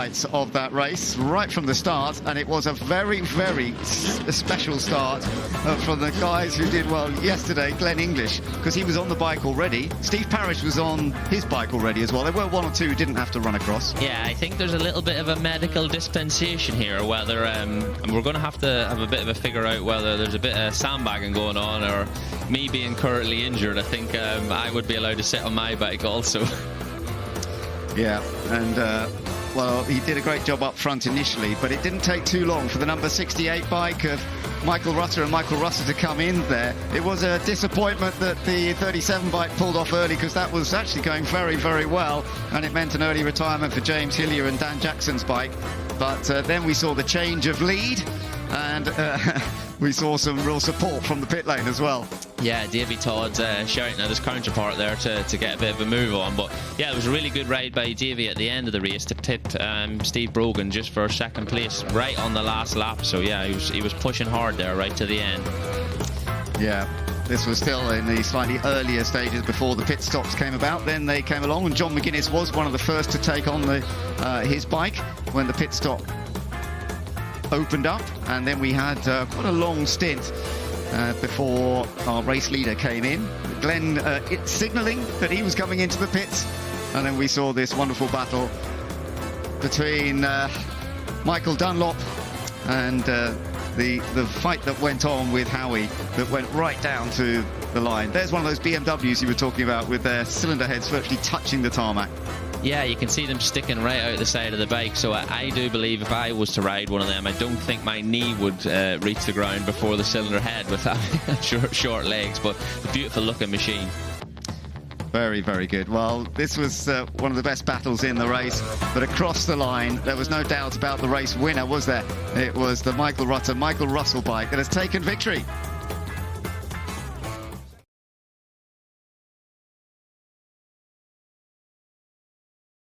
Of that race right from the start, and it was a very, very special start from the guys who did well yesterday. Glenn English, because he was on the bike already. Steve Parrish was on his bike already as well. There were one or two who didn't have to run across. Yeah, I think there's a little bit of a medical dispensation here, whether we're going to have a bit of a figure out whether there's a bit of sandbagging going on, or me being currently injured. I think I would be allowed to sit on my bike also. Yeah, and well, he did a great job up front initially, but it didn't take too long for the number 68 bike of Michael Rutter and Michael Russell to come in there. It was a disappointment that the 37 bike pulled off early, because that was actually going very, very well, and it meant an early retirement for James Hillier and Dan Jackson's bike. But then we saw the change of lead, and we saw some real support from the pit lane as well. Yeah, Davey Todd shouting at his counterpart there to get a bit of a move on. But yeah, it was a really good ride by Davey at the end of the race to tip Steve Brogan just for second place right on the last lap. So yeah, he was pushing hard there right to the end. Yeah, this was still in the slightly earlier stages before the pit stops came about. Then they came along, and John McGuinness was one of the first to take on his bike when the pit stop opened up. And then we had quite a long stint before our race leader came in. Glenn signalling that he was coming into the pits, and then we saw this wonderful battle between Michael Dunlop and the fight that went on with Howie, that went right down to the line. There's one of those BMWs you were talking about with their cylinder heads virtually touching the tarmac. Yeah, you can see them sticking right out the side of the bike. So I do believe if I was to ride one of them, I don't think my knee would reach the ground before the cylinder head with that short legs. But a beautiful looking machine. Very, very good. Well, this was one of the best battles in the race, but across the line, there was no doubt about the race winner, was there? It was the Michael Rutter, Michael Russell bike that has taken victory.